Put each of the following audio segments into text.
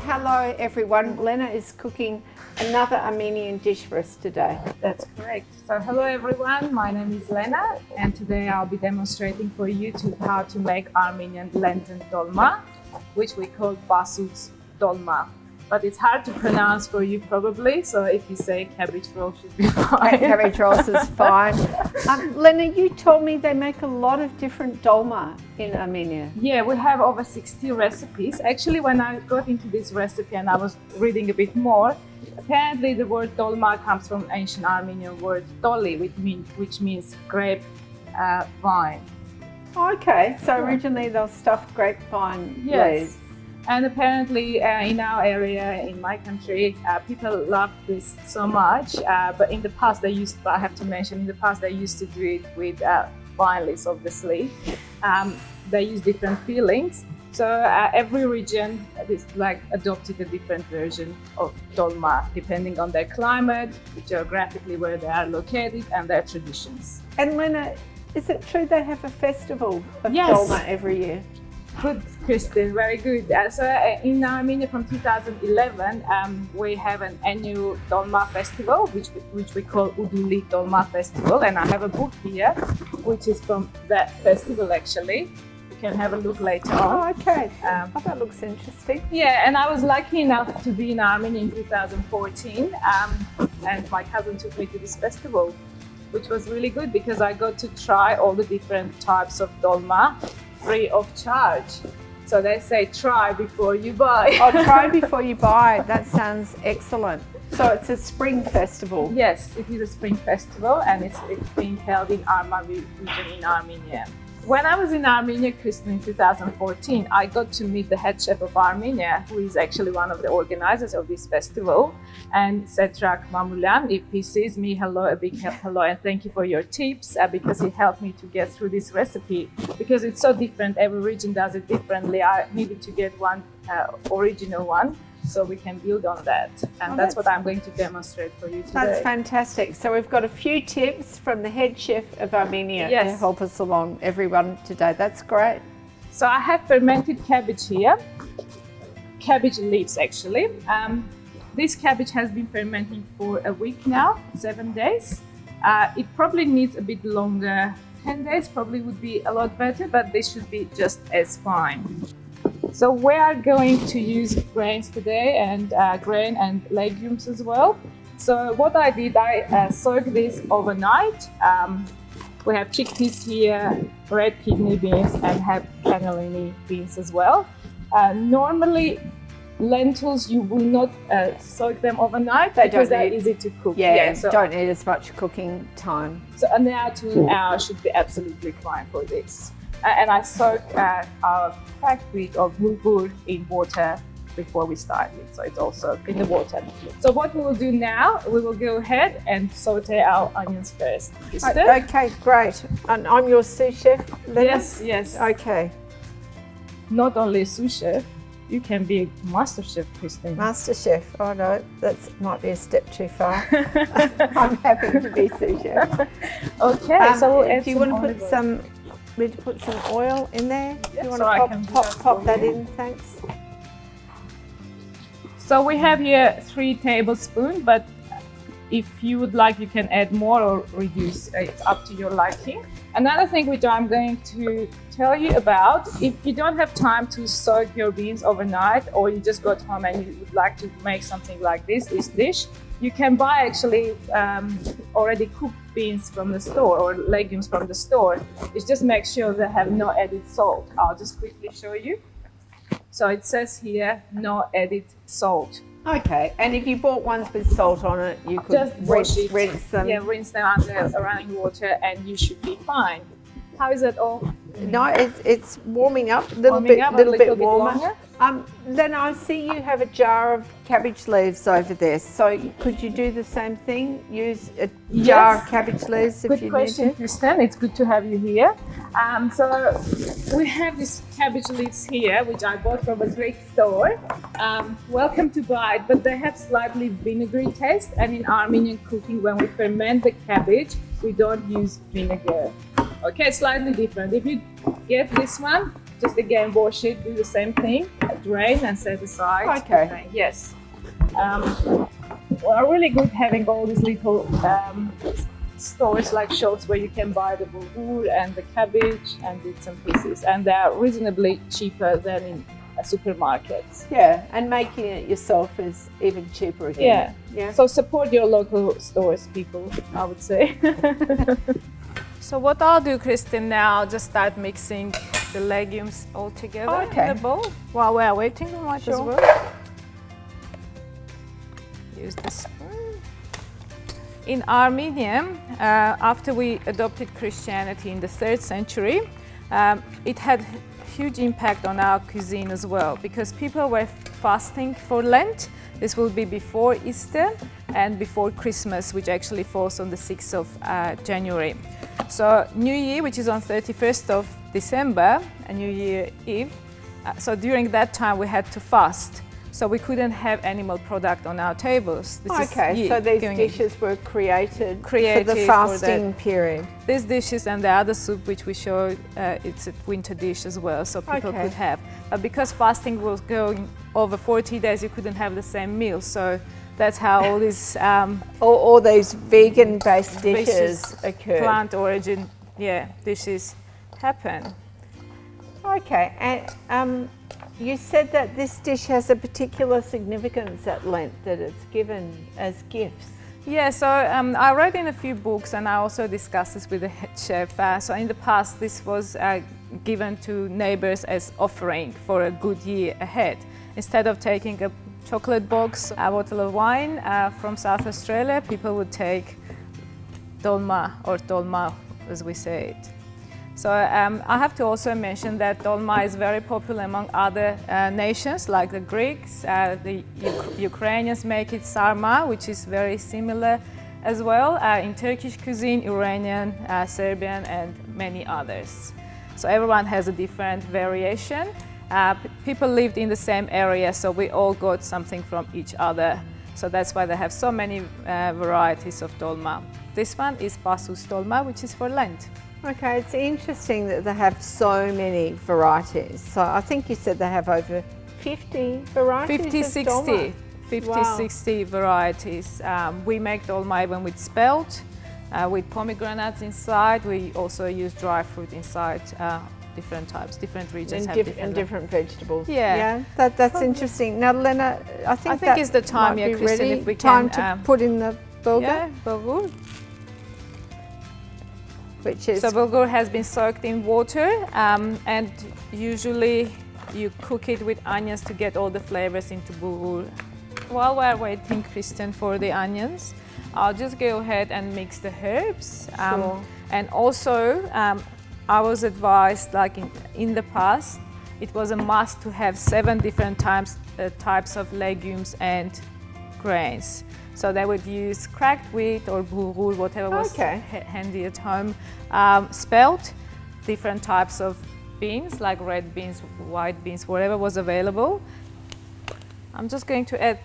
hello everyone. Lena is cooking another Armenian dish for us today. That's correct. So hello everyone, my name is Lena and today I'll be demonstrating for you how to make Armenian Lenten Tolma, which we call Pasuts Tolma. But it's hard to pronounce for you probably, so if you say cabbage roll should be fine. Cabbage rolls is fine. Lena, you told me they make a lot of different dolma in Armenia. Yeah, we have over 60 recipes. Actually, when I got into this recipe and I was reading a bit more, apparently the word dolma comes from ancient Armenian word toli, which means grape vine. Okay, so originally they'll stuff grapevine leaves. And apparently in our area, in my country, people love this so much. But in the past, I have to mention, in the past they used to do it with vine leaves, obviously. They use different fillings. So every region is adopted a different version of dolma, depending on their climate, geographically where they are located, and their traditions. And Lena, is it true they have a festival of dolma every year? Good, Kristen, very good. So in Armenia from 2011, we have an annual Dolma festival, which we call Uduli Dolma Festival. And I have a book here, which is from that festival actually. You can have a look later on. Oh, okay. That looks interesting. Yeah, and I was lucky enough to be in Armenia in 2014. And my cousin took me to this festival, which was really good because I got to try all the different types of dolma free of charge. So they say try before you buy. Oh, try before you buy. That sounds excellent. So it's a spring festival. Yes, it is a spring festival and it's being held in Armavir region in Armenia. When I was in Armenia, Kristen, in 2014, I got to meet the head chef of Armenia, who is actually one of the organizers of this festival, and Setrak Mamulan. If he sees me, hello, a big hello, and thank you for your tips, because he helped me to get through this recipe, because it's so different. Every region does it differently. I needed to get one original one, so we can build on that. And that's what I'm going to demonstrate for you today. That's fantastic. So we've got a few tips from the head chef of Armenia to help us along, everyone, today. That's great. So I have fermented cabbage here. Cabbage leaves, actually. This cabbage has been fermenting for a week now, 7 days. It probably needs a bit longer. 10 days probably would be a lot better, but this should be just as fine. So we are going to use grains today, and grain and legumes as well. So what I did, I soaked this overnight. We have chickpeas here, red kidney beans, and have cannellini beans as well. Normally, lentils, you will not soak them overnight because they're easy to cook. So don't need as much cooking time. So an hour to an hour should be absolutely fine for this. And I soak our packed wheat of bulgur in water before we start it, so it's also in the water. So what we will do now, we will go ahead and saute our onions first. Okay, great. And I'm your sous chef, Lena? Yes. Okay. Not only a sous chef, you can be a master chef, Kristen. Master chef. Oh no, that might be a step too far. I'm happy to be sous chef. Okay, so we'll add do you want to put some oil in there? Yes, you want to pop that in? Thanks. So we have here 3 tablespoons, but if you would like, you can add more or reduce. It's up to your liking. Another thing which I'm going to tell you about, if you don't have time to soak your beans overnight, or you just got home and you would like to make something like this dish, you can buy actually already cooked beans from the store or legumes from the store. It's just make sure they have no added salt. I'll just quickly show you. So it says here, no added salt. Okay, and if you bought ones with salt on it, you could just rinse them. Yeah, rinse them under running water and you should be fine. How is it all? No, it's warming up a little bit warmer. Then I see you have a jar of cabbage leaves over there. So could you do the same thing? Use a jar of cabbage leaves if you need to. Good question, Kristen. It's good to have you here. So we have these cabbage leaves here, which I bought from a Greek store. Welcome to buy it, but they have slightly vinegary taste. And in Armenian cooking, when we ferment the cabbage, we don't use vinegar. Okay, slightly different. If you get this one, just again wash it, do the same thing. drain and set aside. Okay. Yes. Well, really good having all these little stores like shops where you can buy the bulgur and the cabbage and bits and pieces, and they are reasonably cheaper than in supermarkets. Yeah, and making it yourself is even cheaper again. Yeah. So support your local stores, people, I would say. So what I'll do, Kristen, now, just start mixing the legumes all together in the bowl. While we're waiting, we might as well use the spoon. In Armenia, after we adopted Christianity in the 3rd century, it had huge impact on our cuisine as well, because people were fasting for Lent. This will be before Easter and before Christmas, which actually falls on the 6th of January. So New Year, which is on 31st of December, and New Year Eve, so during that time we had to fast. So we couldn't have animal product on our tables. So these dishes were created for the fasting period. These dishes and the other soup which we showed, it's a winter dish as well, so people could have. But because fasting was going over 40 days, you couldn't have the same meal. So that's how all these all these vegan-based dishes occur. Plant origin, dishes happen. Okay, and you said that this dish has a particular significance at Lent, that it's given as gifts. Yeah, so I read in a few books, and I also discussed this with the head chef. So in the past, this was given to neighbors as offering for a good year ahead. Instead of taking a chocolate box, a bottle of wine from South Australia, people would take dolma, or tolma as we say it. So I have to also mention that dolma is very popular among other nations, like the Greeks. The Ukrainians make it sarma, which is very similar as well. In Turkish cuisine, Iranian, Serbian, and many others. So everyone has a different variation. People lived in the same area, so we all got something from each other. So that's why they have so many varieties of dolma. This one is Pasuts Tolma, which is for Lent. Okay, it's interesting that they have so many varieties. So I think you said they have over 50 varieties 60 varieties. We make dolma even with spelt, with pomegranates inside. We also use dry fruit inside, different types, different regions have different vegetables. Yeah. That's interesting. Now, Lena, I think it's the time, Kristen, if we can... Time to put in the bulgur? Yeah, bulgur. Which is... So bulgur has been soaked in water, and usually you cook it with onions to get all the flavors into bulgur. While we're waiting, Kristen, for the onions, I'll just go ahead and mix the herbs. And also, I was advised, like in the past, it was a must to have 7 different types of legumes and grains. So they would use cracked wheat or bulgur, whatever was handy at home, spelt, different types of beans, like red beans, white beans, whatever was available. I'm just going to add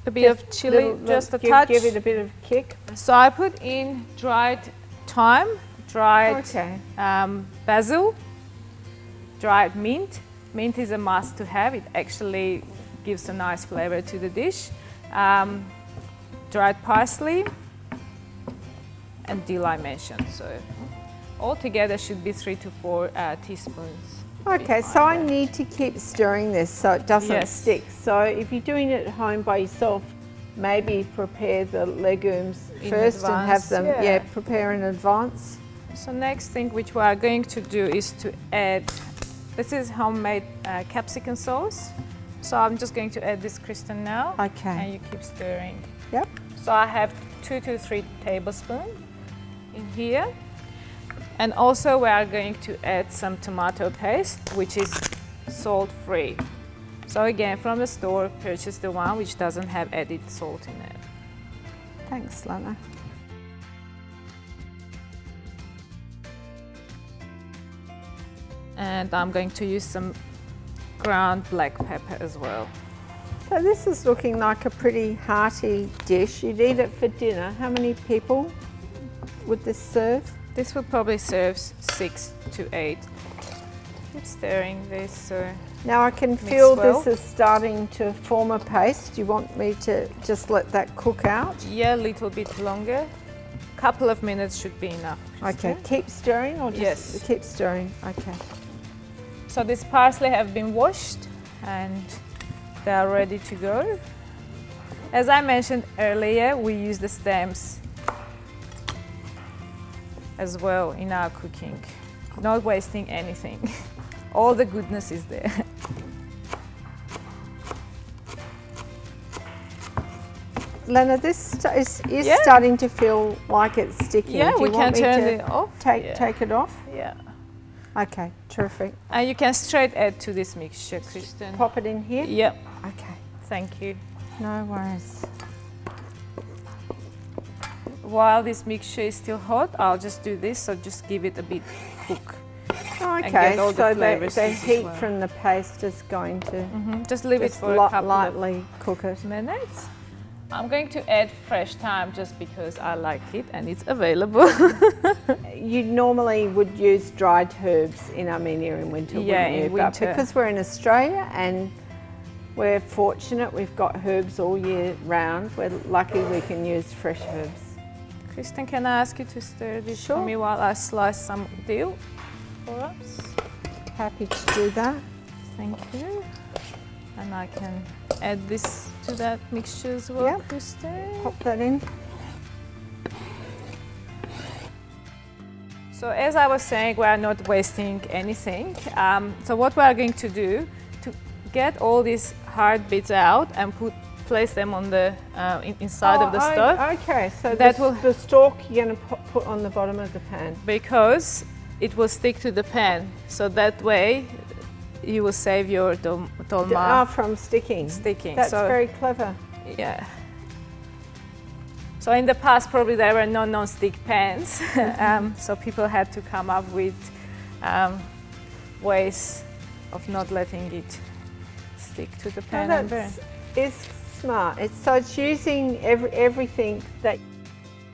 a bit of chilli, just a touch. Give it a bit of kick. So I put in dried thyme, dried basil, dried mint. Mint is a must to have. It actually gives a nice flavor to the dish. Dried parsley and dill I mentioned. So all together should be 3 to 4 teaspoons. Okay, so I need to keep stirring this so it doesn't stick. So if you're doing it at home by yourself, maybe prepare the legumes first and have them prepare in advance. So next thing which we are going to do is to add, this is homemade capsicum sauce. So I'm just going to add this, Kristen, now. Okay. And you keep stirring. Yep. So I have 2 to 3 tablespoons in here. And also we are going to add some tomato paste, which is salt-free. So again, from the store, purchase the one which doesn't have added salt in it. Thanks, Lena. And I'm going to use some ground black pepper as well. So this is looking like a pretty hearty dish. You'd eat it for dinner. How many people would this serve? This would probably serve 6 to 8. Keep stirring this. So Now I can feel this is starting to form a paste. Do you want me to just let that cook out? Yeah, a little bit longer. A couple of minutes should be enough. Okay, keep stirring or just keep stirring? Okay. So these parsley have been washed and they are ready to go. As I mentioned earlier, we use the stems as well in our cooking. Not wasting anything. All the goodness is there. Lena, this is starting to feel like it's sticking. Yeah, Do you we want can me turn to it off. Take it off? Yeah. Okay, terrific. And you can straight add to this mixture, Kristen. Pop it in here? Yep. Okay. Thank you. No worries. While this mixture is still hot, I'll just do this, so just give it a bit cook. Okay, all so the heat from the paste is going to just leave it for a couple lightly cook it. of minutes. I'm going to add fresh thyme just because I like it and it's available. You normally would use dried herbs in Armenia in winter, wouldn't you? But because we're in Australia and we're fortunate we've got herbs all year round, we're lucky we can use fresh herbs. Kristen, can I ask you to stir this for me while I slice some dill for us? Happy to do that. Thank you. And I can add this to that mixture as well, Kristen. Pop that in. So as I was saying, we are not wasting anything. So what we are going to do to get all these hard bits out and place them on the inside of the stove. Okay, so the stalk you're going to put on the bottom of the pan. Because it will stick to the pan, so that way you will save your tolma from sticking. That's very clever. Yeah. So in the past, probably there were no non-stick pans, so people had to come up with ways of not letting it stick to the pan and burn. It's smart. It's using everything that.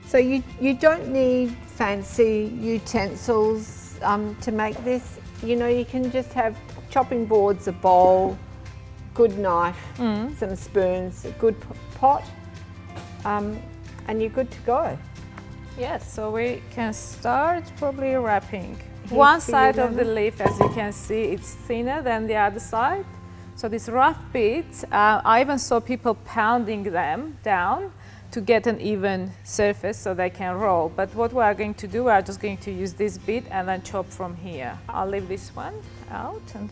So you don't need fancy utensils to make this. You know, you can just have chopping boards, a bowl, good knife, some spoons, a good pot, and you're good to go. Yes, so we can start probably wrapping. One side of the leaf, as you can see, it's thinner than the other side. So these rough bits, I even saw people pounding them down to get an even surface so they can roll. But what we are going to do, we are just going to use this bit and then chop from here. I'll leave this one out and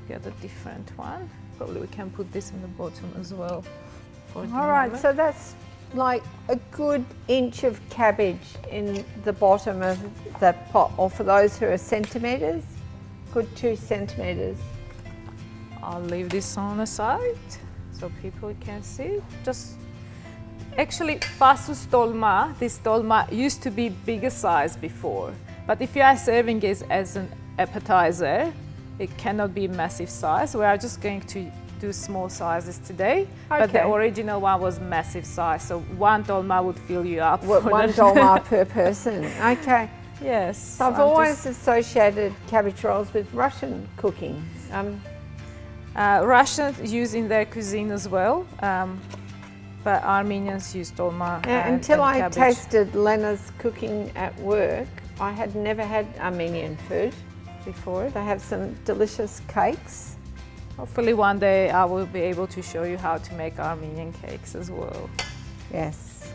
get a different one. Probably we can put this in the bottom as well. All right, so that's like a good inch of cabbage in the bottom of the pot, or for those who are centimetres, good 2 centimetres. I'll leave this on the side so people can see. Actually, Pasuts Tolma, this tolma used to be bigger size before, but if you are serving it as an appetizer, it cannot be massive size. We are just going to do small sizes today, but the original one was massive size, so one tolma would fill you up. One tolma per person, okay. Yes. So I've always associated cabbage rolls with Russian cooking. Russians use in their cuisine as well. But Armenians use tolma until I cabbage. tasted Lena's cooking at work, I had never had Armenian food before. They have some delicious cakes. Hopefully one day I will be able to show you how to make Armenian cakes as well. Yes.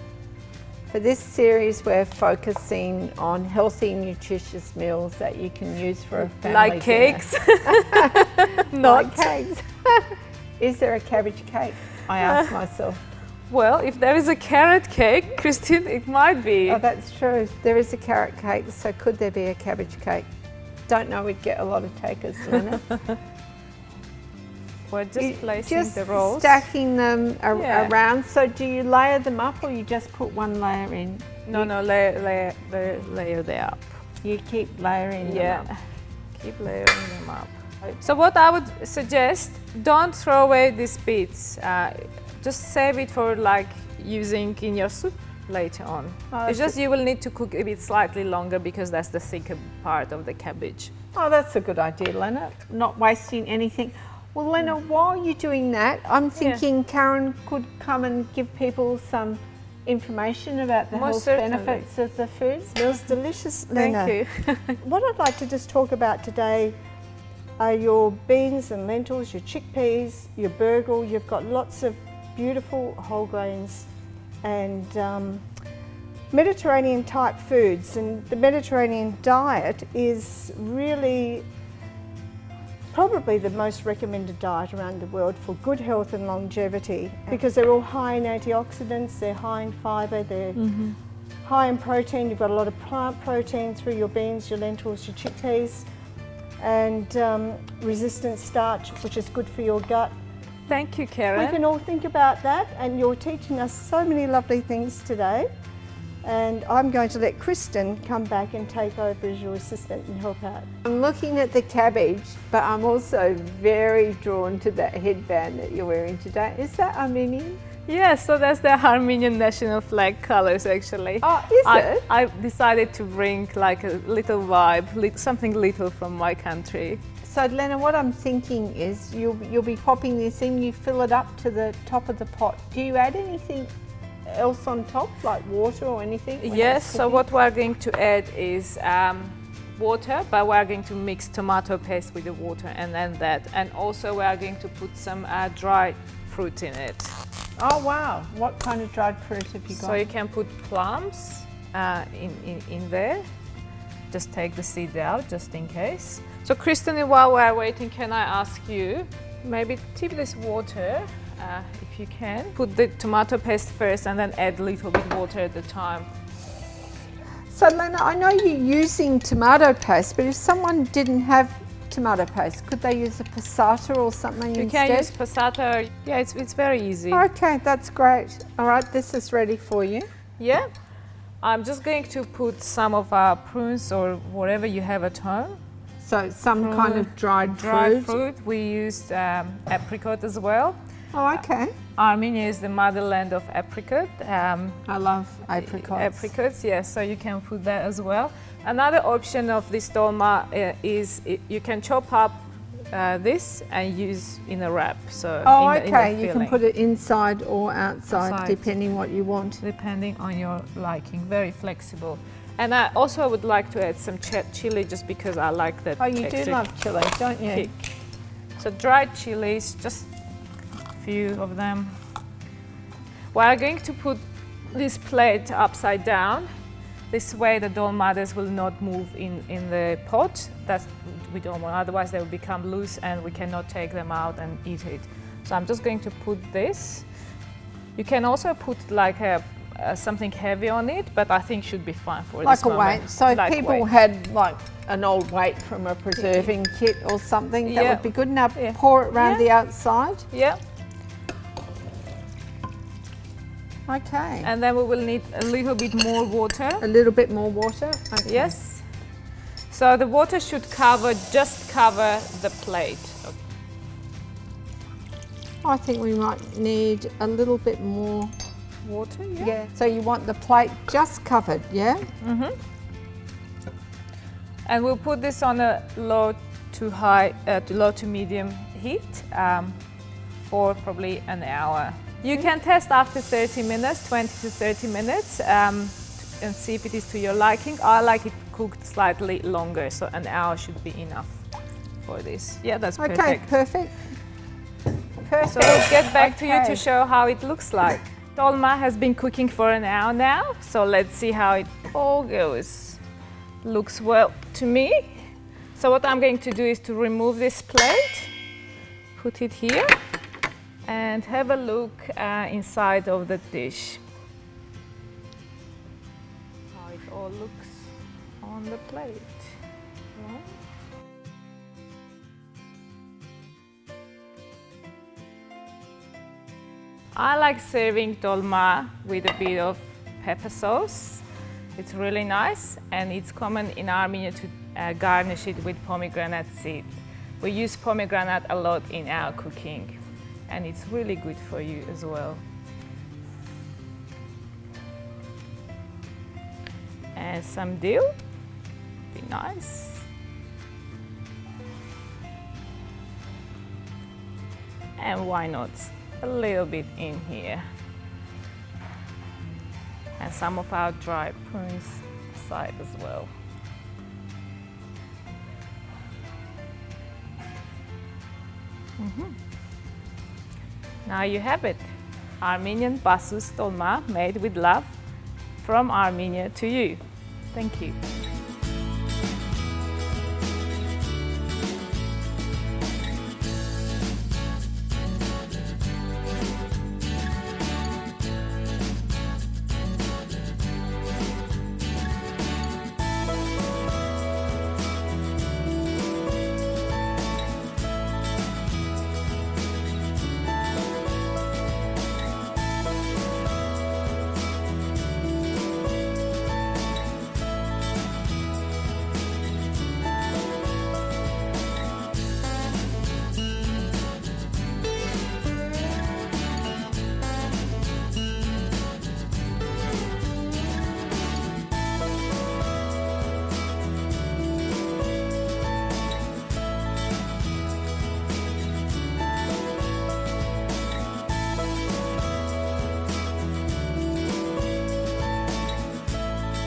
For this series, we're focusing on healthy, nutritious meals that you can use for a family like cakes? Not like cakes. Is there a cabbage cake? I ask myself. Well, if there is a carrot cake, Christine, it might be. Oh, that's true. There is a carrot cake, so could there be a cabbage cake? Don't know we'd get a lot of takers, Lena. We're just placing the rolls. Stacking them around. So do you layer them up or you just put one layer in? No, layer they up. You keep layering them up. Keep layering them up. So what I would suggest, don't throw away these bits. Just save it for like using in your soup. later on. Oh, It's just you will need to cook a bit slightly longer because that's the thicker part of the cabbage. Oh, that's a good idea, Lena. Not wasting anything. Well, Lena, while you're doing that, I'm thinking Karen could come and give people some information about the health benefits of the food. Smells delicious, Lena. Thank you. What I'd like to just talk about today are your beans and lentils, your chickpeas, your bulgur. You've got lots of beautiful whole grains and Mediterranean type foods, and the Mediterranean diet is really probably the most recommended diet around the world for good health and longevity, because they're all high in antioxidants, they're high in fibre, they're high in protein. You've got a lot of plant protein through your beans, your lentils, your chickpeas, and resistant starch, which is good for your gut. Thank you, Karen. We can all think about that, and you're teaching us so many lovely things today. And I'm going to let Kristen come back and take over as your assistant and help out. I'm looking at the cabbage, but I'm also very drawn to that headband that you're wearing today. Is that Armenian? Yeah, so that's the Armenian national flag colors actually. Oh, is it? I decided to bring like a little vibe, something little from my country. So Lena, what I'm thinking is you'll be popping this in, you fill it up to the top of the pot. Do you add anything else on top, like water or anything? Yes, so what we're going to add is water, but we're going to mix tomato paste with the water and then that. And also we're going to put some dried fruit in it. Oh wow, what kind of dried fruit have you got? So you can put plums in there. Just take the seed out just in case. So Kristen, while we're waiting, can I ask you, maybe tip this water, if you can. Put the tomato paste first and then add a little bit water at the time. So Lena, I know you're using tomato paste, but if someone didn't have tomato paste, could they use a passata or something instead? You can use passata. Yeah, it's very easy. Okay, that's great. All right, this is ready for you. Yeah. I'm just going to put some of our prunes or whatever you have at home. So some kind of dried fruit. We used apricot as well. Oh, okay. Armenia is the motherland of apricot. I love apricots. Apricots, yes, so you can put that as well. Another option of this dolma is you can chop up this and use in a wrap. So you can put it inside or outside, depending what you want. Depending on your liking, very flexible. And I also would like to add some chili just because I like that. Oh, you do love chili, don't you? Kick. So dried chilies, just a few of them. We're going to put this plate upside down. This way the dolmades will not move in the pot. That's we don't want, otherwise they will become loose and we cannot take them out and eat it. So I'm just going to put this. You can also put like something heavy on it, but I think should be fine for this moment. Like a weight. So if people had like an old weight from a preserving kit or something, that would be good. Now pour it around the outside. Yeah. Okay. And then we will need a little bit more water. A little bit more water? Okay. Yes. So the water should just cover the plate. I think we might need a little bit more water, yeah. So you want the plate just covered, yeah? Mm-hmm. And we'll put this on a low to medium heat for probably an hour. You can test after 30 minutes, 20 to 30 minutes, and see if it is to your liking. I like it cooked slightly longer, so an hour should be enough for this. Yeah, that's perfect. Okay, perfect. So we'll get back to you to show how it looks like. Tolma has been cooking for an hour now, so let's see how it all goes. Looks well to me. So what I'm going to do is to remove this plate, put it here, and have a look inside of the dish. How it all looks on the plate. Right. I like serving dolma with a bit of pepper sauce. It's really nice, and it's common in Armenia to garnish it with pomegranate seed. We use pomegranate a lot in our cooking, and it's really good for you as well. And some dill, be nice. And why not a little bit in here. And some of our dried prunes aside as well. Now you have it. Armenian Pasuts Tolma, made with love from Armenia to you. Thank you.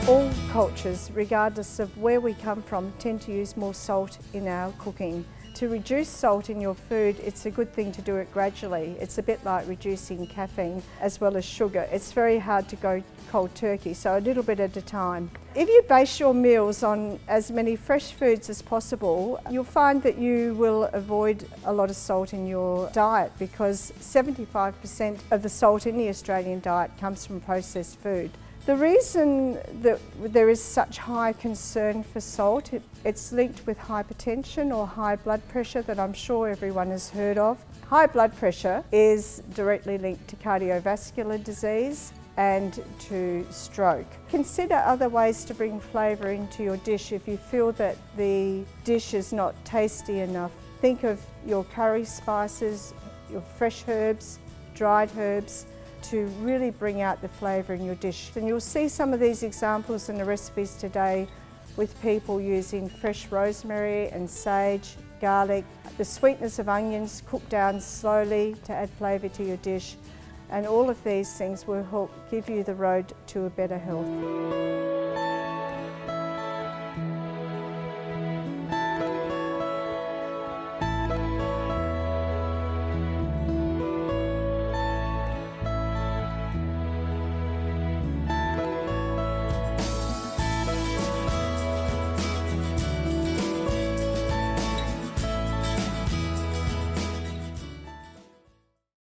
All cultures, regardless of where we come from, tend to use more salt in our cooking. To reduce salt in your food, it's a good thing to do it gradually. It's a bit like reducing caffeine as well as sugar. It's very hard to go cold turkey, so a little bit at a time. If you base your meals on as many fresh foods as possible, you'll find that you will avoid a lot of salt in your diet, because 75% of the salt in the Australian diet comes from processed food. The reason that there is such high concern for salt, it's linked with hypertension or high blood pressure that I'm sure everyone has heard of. High blood pressure is directly linked to cardiovascular disease and to stroke. Consider other ways to bring flavour into your dish if you feel that the dish is not tasty enough. Think of your curry spices, your fresh herbs, dried herbs, to really bring out the flavour in your dish. And you'll see some of these examples in the recipes today with people using fresh rosemary and sage, garlic, the sweetness of onions cooked down slowly to add flavour to your dish. And all of these things will help give you the road to a better health.